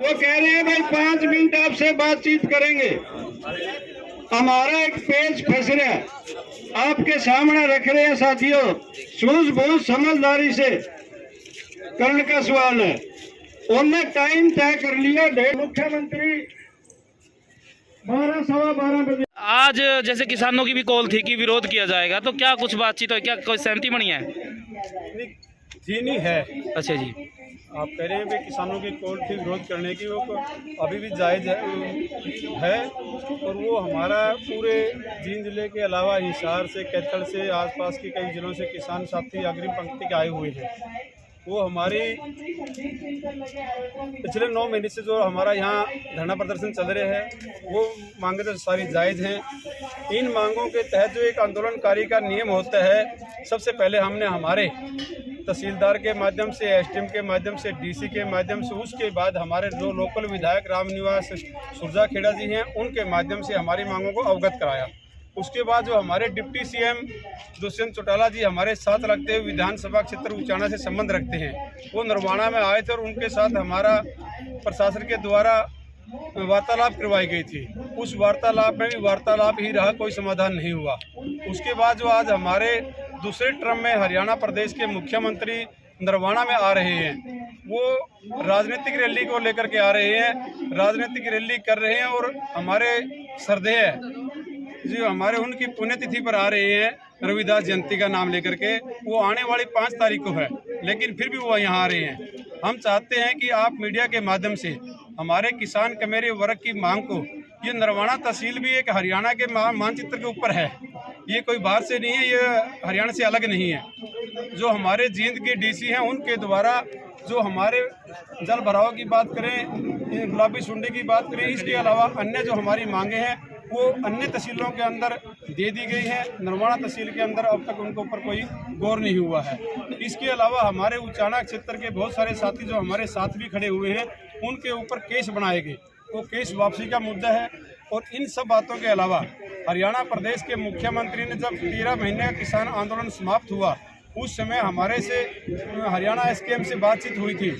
वो कह रहे हैं भाई 5 मिनट आपसे बातचीत करेंगे। हमारा एक पेज फंस रहा है, आपके सामने रख रहे हैं साथियों, सूझबूझ समझदारी से करने का सवाल है। उन्होंने टाइम तय कर लिया, मुख्यमंत्री 12-12:15 बजे। आज जैसे किसानों की भी कॉल थी कि विरोध किया जाएगा, तो क्या कुछ बातचीत है, क्या कोई सहमति बनी है? थी नहीं है। अच्छा जी, आप कह रहे हैं कि किसानों की कॉल थी विरोध करने की, वो अभी भी जायज़ है और वो हमारा पूरे जींद जिले के अलावा हिसार से, कैथल से, आसपास के कई जिलों से किसान साथी अग्रिम पंक्ति के आए हुए हैं। वो हमारी पिछले 9 महीने से जो हमारा यहाँ धरना प्रदर्शन चल रहे हैं, वो मांगे तो सारी जायज़ हैं। इन मांगों के तहत जो एक आंदोलनकारी का नियम होता है, सबसे पहले हमने हमारे तहसीलदार के माध्यम से, एसडीएम के माध्यम से, डीसी के माध्यम से, उसके बाद हमारे जो लोकल विधायक रामनिवास सुरजाखेड़ा जी हैं, उनके माध्यम से हमारी मांगों को अवगत कराया। उसके बाद जो हमारे डिप्टी सीएम दुष्यंत चौटाला जी हमारे साथ रखते हुए विधानसभा क्षेत्र उचाना से संबंध रखते हैं, वो नरवाना में आए थे और उनके साथ हमारा प्रशासन के द्वारा वार्तालाप करवाई गई थी। उस वार्तालाप में भी वार्तालाप ही रहा, कोई समाधान नहीं हुआ। उसके बाद जो आज हमारे दूसरे टर्म में हरियाणा प्रदेश के मुख्यमंत्री नरवाना में आ रहे हैं, वो राजनीतिक रैली को लेकर के आ रहे हैं, राजनीतिक रैली कर रहे हैं और हमारे श्रद्धेय जो हमारे उनकी पुण्यतिथि पर आ रहे हैं, रविदास जयंती का नाम लेकर के, वो आने वाली 5 तारीख को है, लेकिन फिर भी वो यहाँ आ रहे हैं। हम चाहते हैं कि आप मीडिया के माध्यम से हमारे किसान कमेरे वर्ग की मांग को, ये नरवाना तहसील भी एक हरियाणा के मानचित्र के ऊपर है, ये कोई बाहर से नहीं है, ये हरियाणा से अलग नहीं है। जो हमारे जींद के डीसी हैं, उनके द्वारा जो हमारे जल भराव की बात करें, गुलाबी सुंडी की बात करें, इसके अलावा अन्य जो हमारी मांगे हैं वो अन्य तहसीलों के अंदर दे दी गई है। नरवाना तहसील के अंदर अब तक उनके ऊपर कोई गौर नहीं हुआ है। इसके अलावा हमारे उचाना क्षेत्र के बहुत सारे साथी जो हमारे साथ भी खड़े हुए हैं, उनके ऊपर केस बनाए गए, वो केस वापसी का मुद्दा है। और इन सब बातों के अलावा हरियाणा प्रदेश के मुख्यमंत्री ने जब 13 महीने का किसान आंदोलन समाप्त हुआ, उस समय हमारे से हरियाणा एसकेएम से बातचीत हुई थी।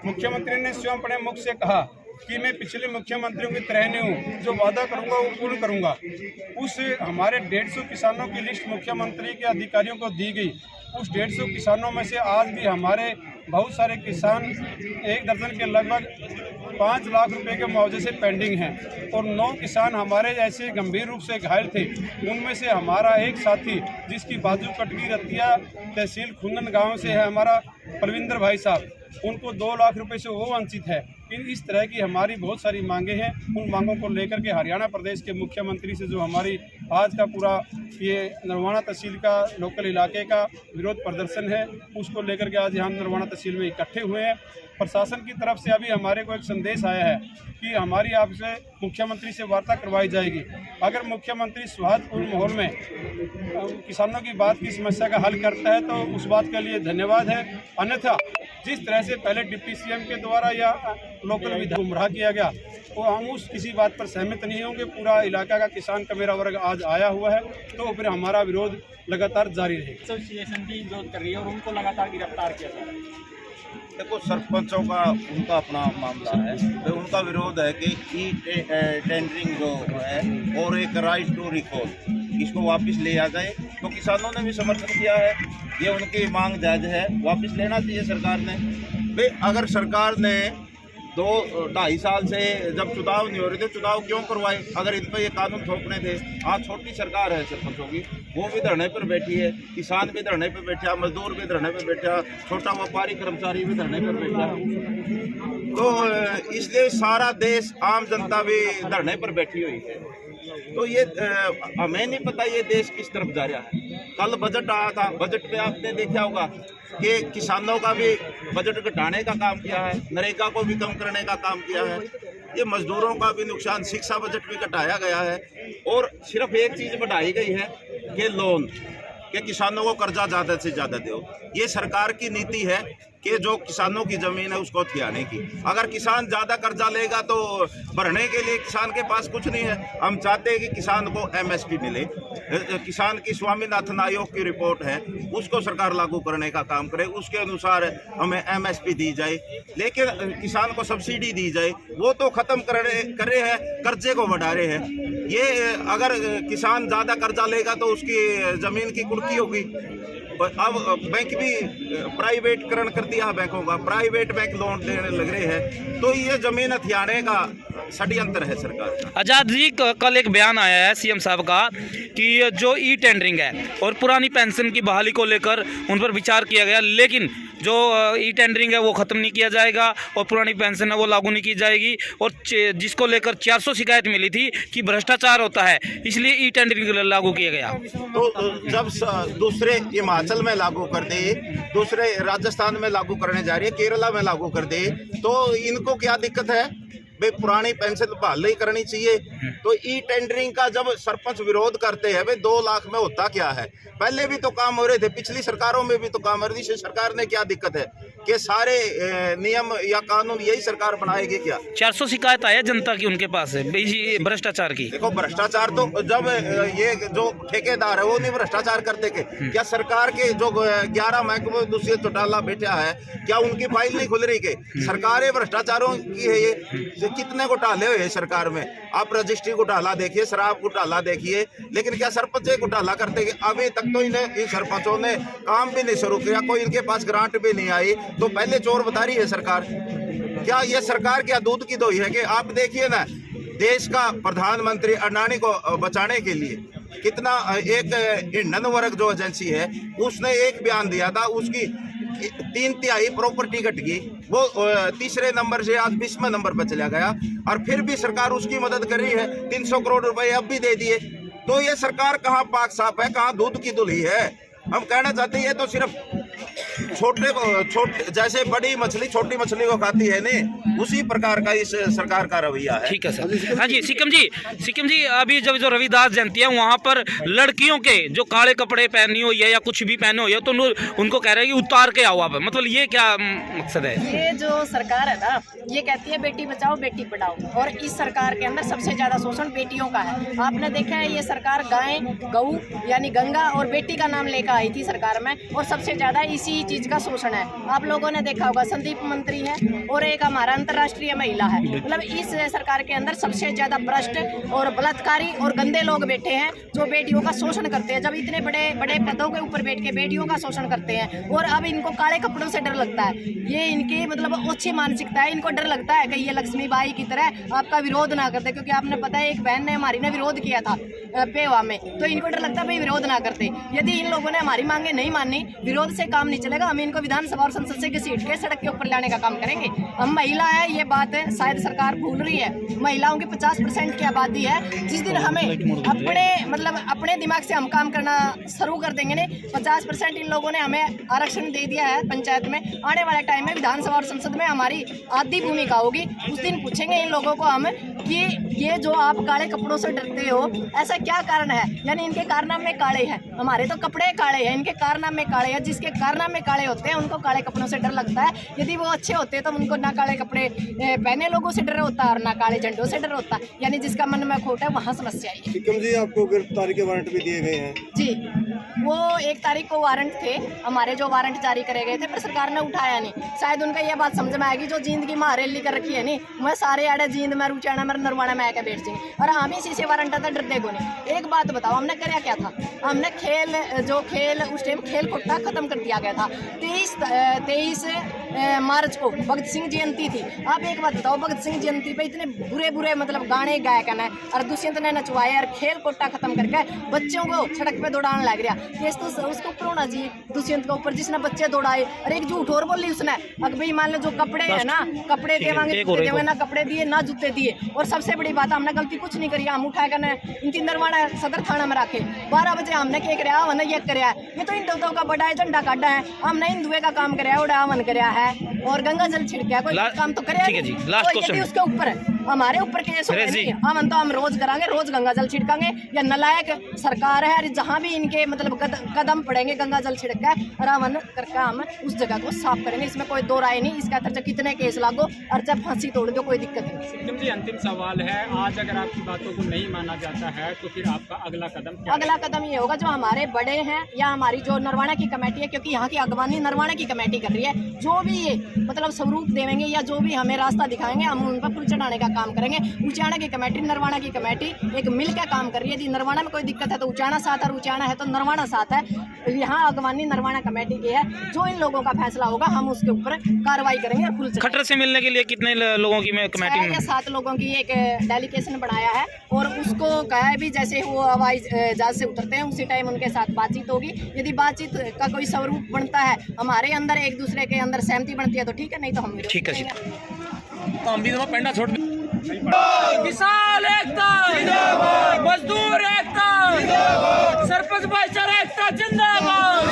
मुख्यमंत्री ने स्वयं अपने मुख से कहा कि मैं पिछले मुख्यमंत्रियों की तरह नहीं हूँ, जो वादा करूँगा वो पूर्ण करूँगा। उस हमारे 150 किसानों की लिस्ट मुख्यमंत्री के अधिकारियों को दी गई। उस 150 किसानों में से आज भी हमारे बहुत सारे किसान, 1 दर्जन के लगभग 5 लाख रुपए के मुआवजे से पेंडिंग हैं और 9 किसान हमारे ऐसे गंभीर रूप से घायल थे। उनमें से हमारा एक साथी जिसकी बाजू कट गई, रतिया तहसील खुंदन गाँव से है, हमारा पलविंदर भाई साहब, उनको 2 लाख रुपए से वो वंचित है। इस तरह की हमारी बहुत सारी मांगे हैं। उन मांगों को लेकर के हरियाणा प्रदेश के मुख्यमंत्री से जो हमारी आज का पूरा ये नरवाना तहसील का लोकल इलाके का विरोध प्रदर्शन है, उसको लेकर के आज यहाँ नरवाना तहसील में इकट्ठे हुए हैं। प्रशासन की तरफ से अभी हमारे को एक संदेश आया है कि हमारी आपसे मुख्यमंत्री से वार्ता करवाई जाएगी। अगर मुख्यमंत्री सौहार्दपूर्ण माहौल में किसानों की बात की समस्या का हल करता है तो उस बात के लिए धन्यवाद है। अन्यथा जिस तरह से पहले डिप्टी सीएम के द्वारा या लोकल विधायक गुमराह किया गया, वो हम उस किसी बात पर सहमत नहीं होंगे। पूरा इलाका का किसान का मेरा वर्ग आज आया हुआ है, तो फिर हमारा विरोध लगातार जारी रहेगा। एसोसिएशन भी विरोध कर रही है और उनको लगातार गिरफ्तार किया जा रहा है। देखो, सरपंचों का उनका अपना मामला है, तो उनका विरोध है कि टेंडरिंग जो है और एक राइट टू रिकॉल, इसको वापस लिया जाए। तो किसानों ने भी समर्थन किया है, ये उनकी मांग जायज़ है, वापस लेना चाहिए सरकार ने। भाई अगर सरकार ने 2-2.5 साल से जब चुनाव नहीं हो रहे थे, चुनाव क्यों करवाए? अगर इन पर ये कानून थोपने थे। आज छोटी सरकार है सरपंचों की, वो भी धरने पर बैठी है, किसान भी धरने पर बैठा, मजदूर भी धरने पर बैठा, छोटा व्यापारी कर्मचारी भी धरने पर बैठा, तो इसलिए सारा देश, आम जनता भी धरने पर बैठी हुई है। तो ये हमें नहीं पता ये देश किस तरफ जा रहा है। कल बजट आया था, बजट में आपने देखा होगा कि किसानों का भी बजट घटाने का काम किया है, नरेगा को भी कम करने का काम किया है, ये मजदूरों का भी नुकसान, शिक्षा बजट भी घटाया गया है। और सिर्फ एक चीज़ बढ़ाई गई है कि लोन, कि किसानों को कर्जा ज़्यादा से ज़्यादा दो। ये सरकार की नीति है कि जो किसानों की जमीन है उसको हथियाने की। अगर किसान ज़्यादा कर्जा लेगा तो भरने के लिए किसान के पास कुछ नहीं है। हम चाहते हैं कि किसान को MSP मिले। किसान की स्वामीनाथन आयोग की रिपोर्ट है, उसको सरकार लागू करने का काम करे, उसके अनुसार हमें MSP दी जाए। लेकिन किसान को सब्सिडी दी जाए, वो तो ख़त्म कर रहे हैं, कर्जे को बढ़ा रहे हैं। ये अगर किसान ज़्यादा कर्जा लेगा तो उसकी ज़मीन की कुर्की होगी। अब बैंक भी प्राइवेटकरण कर दिया है बैंकों का, प्राइवेट बैंक लोन देने लग रहे हैं, तो ये जमीन हथियाने का षड्यंत्र है सरकार का। आजाद जी, कल एक बयान आया है CM साहब का कि जो ई टेंडरिंग है और पुरानी पेंशन की बहाली को लेकर उन पर विचार किया गया, लेकिन जो ई टेंडरिंग है वो ख़त्म नहीं किया जाएगा और पुरानी पेंशन है वो लागू नहीं की जाएगी। और जिसको लेकर 400 शिकायत मिली थी कि भ्रष्टाचार होता है, इसलिए ई टेंडरिंग लागू किया गया। तो जब दूसरे हिमाचल में लागू कर दे, दूसरे राजस्थान में लागू करने जा रही है, केरला में लागू कर दे, तो इनको क्या दिक्कत है? भाई पुरानी पेंशन बहाल ही करनी चाहिए। तो ई टेंडरिंग का जब सरपंच विरोध करते हैं, भाई 2 लाख में होता क्या है? पहले भी तो काम हो रहे थे, पिछली सरकारों में भी तो काम हो रही थी। सरकार ने क्या दिक्कत है कि सारे नियम या कानून यही सरकार बनाएगी क्या? 400 शिकायत आया जनता की उनके पास है भ्रष्टाचार की। देखो भ्रष्टाचार तो जब ये जो ठेकेदार है वो नहीं भ्रष्टाचार करते के क्या? सरकार के जो 11 महकमे दूसरे चौटाला बैठा है, क्या उनकी फाइल नहीं खुल रही के? सरकारें भ्रष्टाचारों की है। ये कितने घोटाले हुए सरकार में? आप रजिस्ट्री घोटाला देखिए, शराब घोटाला देखिए, लेकिन क्या सरपंच घोटाला करते? अभी तक तो इन सरपंचों ने काम भी नहीं शुरू किया, कोई इनके पास ग्रांट भी नहीं आई, तो पहले चोर बता रही है सरकार। क्या ये सरकार क्या दूध की दोई है? कि आप देखिए ना, देश का प्रधानमंत्री अडानी को बचाने के लिए कितना, एक इंधन वर्ग जो एजेंसी है उसने एक बयान दिया था, उसकी 3/3 प्रॉपर्टी घट गई, वो 3रे नंबर से आज 20वें नंबर पर चला गया, और फिर भी सरकार उसकी मदद कर रही है। 300 करोड़ रुपए अब भी दे दिए। तो ये सरकार कहाँ पाक साफ है, कहाँ दूध की दुल्ही है? हम कहना चाहते हैं ये तो सिर्फ छोटे जैसे बड़ी मछली छोटी मछली को खाती है नहीं, उसी प्रकार का इस सरकार का रवैया है। ठीक है सर। हाँ जी, सिक्किम जी, अभी जब जो रविदास जयंती है वहाँ पर लड़कियों के जो काले कपड़े पहनी हुई है या कुछ भी पहने हुई है, तो उनको कह रहे हैं कि उतार के आओ आप। मतलब ये क्या मकसद है? ये जो सरकार है ना, ये कहती है बेटी बचाओ बेटी पढ़ाओ, और इस सरकार के अंदर सबसे ज्यादा शोषण बेटियों का है। आपने देखा है ये सरकार गाय, गऊ यानी गंगा और बेटी का नाम लेकर आई थी सरकार में, और सबसे ज्यादा इसी चीज का शोषण है। आप लोगों ने देखा होगा, संदीप मंत्री है और एक हमारा अंतर्राष्ट्रीय महिला है। मतलब इस सरकार के अंदर सबसे ज्यादा भ्रष्ट और बलात्कारी और गंदे लोग बैठे हैं जो बेटियों का शोषण करते हैं। जब इतने बड़े बड़े पदों के ऊपर बैठ के बेटियों का शोषण करते हैं, और अब इनको काले कपड़ों से डर लगता है। ये इनकी मतलब अच्छी मानसिकता है। इनको डर लगता है कि ये लक्ष्मीबाई की तरह आपका विरोध ना करते, क्योंकि आपने पता है एक बहन ने हमारी ने विरोध किया था पेवा में, तो इनको डर लगता है भाई विरोध ना करते। यदि इन लोगों ने हमारी मांगे नहीं मानी, विरोध से काम नहीं चलेगा, हम इनको विधानसभा और संसद से घसीट के सड़क के ऊपर लाने का काम करेंगे। हम महिला है, ये बात है शायद सरकार भूल रही है। महिलाओं की 50% की आबादी है। जिस दिन हमें अपने दिमाग से हम काम करना शुरू कर देंगे ने, 50% इन लोगों ने हमें आरक्षण दे दिया है पंचायत में। आने वाले टाइम में विधानसभा और संसद में हमारी आधी भूमिका होगी। उस दिन पूछेंगे इन लोगों को हम कि ये जो आप काले कपड़ों से डरते हो, ऐसा क्या कारण है? यानी इनके कारनामे काले हैं, हमारे तो कपड़े काले हैं, इनके कारनामे काले हैं। जिसके कारनामे काले होते हैं उनको काले कपड़ों से डर लगता है। यदि वो अच्छे होते तो उनको ना काले कपड़े पहने लोगों से डर होता और ना काले झंडों से डर होता। यानी जिसका मन में खोट है वहाँ समस्या आई है। सिक्किम जी, आपको गिरफ्तारी के वारंट भी दिए गए हैं? जी, वो 1 तारीख को वारंट थे हमारे, जो वारंट जारी करे गए थे, पर सरकार ने उठाया नहीं। शायद उनका ये बात समझ में आएगी, जो जिंदगी में हरेली कर रखी है नहीं, मैं सारे आड़े जींद में रुचाना मेरे नरवाना में आके बैठ जाएंगे, और हम इसी से वारंट आता डरते को नहीं। एक बात बताओ, हमने कराया क्या था? हमने खेल उस टाइम खेल कोटा खत्म कर दिया गया था। 23 मार्च को भगत सिंह जयंती थी। आप एक बात बताओ, भगत सिंह जयंती पे इतने बुरे मतलब गाने गाए करना है, और दुष्यंत ने नचवाए, और खेल कोटा खत्म करके बच्चों को सड़क पे दौड़ाने लग गया। केस तो उसको ऊपर होना चाहिए, दुष्यंत के ऊपर, जिसने बच्चे दौड़ाए। और एक झूठ और बोली उसने, अगर भाई मान लो जो कपड़े है ना, कपड़े देवांगे ना, कपड़े दिए ना जूते दिए। और सबसे बड़ी बात, हमने गलती कुछ नहीं करी, हम उठा कर इन नरवाना सदर थाना में रखे। 12 बजे हमने क्या कराया? हवन ये कराया। ये तो हिंदुओं का बड़ा एजेंडा काटा है, हमने हिंदुए का काम कराया, उड़ा हवन कराया है, और गंगा जल छिड़का, कोई काम तो कराया। ठीक है जी, लास्ट क्वेश्चन उसके ऊपर है। हमारे ऊपर केस हो सुरेश जी। नहीं, हम रोज करांगे, रोज गंगा जल छिड़कांगे। या नलायक सरकार है, जहाँ भी इनके मतलब कदम पड़ेंगे गंगा जल छिड़क कर रावण करके हम उस जगह को साफ करेंगे। इसमें कोई दो राय नहीं। इसका चाहे कितने केस लागो और जब फांसी तोड़ दो, कोई दिक्कत नहीं। सिक्किम जी, अंतिम सवाल है, आज अगर आपकी बातों को नहीं माना जाता है तो फिर आपका अगला कदम क्या अगला कदम ये होगा, जो हमारे बड़े हैं या हमारी जो नरवाना की कमेटी है, क्योंकि यहाँ की अगवानी नरवाना की कमेटी कर रही है, जो भी ये मतलब स्वरूप देंगे या जो भी हमें रास्ता दिखाएंगे, हम उन पर पुल चढ़ाने का काम करेंगे। उचाना की कमेटी, नरवाना की कमेटी एक मिल के काम कर रही है। यदि नरवाना में कोई दिक्कत है तो उचाना साथ, और उचाना है तो नरवाना साथ है। यहाँ अगवानी नरवाना कमेटी की है। जो इन लोगों का फैसला होगा हम उसके ऊपर कार्रवाई करेंगे और पुल खट्टर से मिलने के लिए कितने लोगों की कमेटी 6 या 7 लोगों की एक डेलीगेशन बनाया है और उसको कहा है भी जैसे वो हवाई जहाज से उतरते हैं उसी टाइम उनके साथ बातचीत होगी। यदि बातचीत का कोई स्वरूप बनता है, हमारे अंदर एक दूसरे के अंदर सहमति बनती है तो ठीक है, नहीं तो हम विरोध ठीक है जी। करेंगे। तो हम भी पेंडा छोड़ किसान एकता मजदूर एकता सरपंच भाईचारा एकता जिंदाबाद।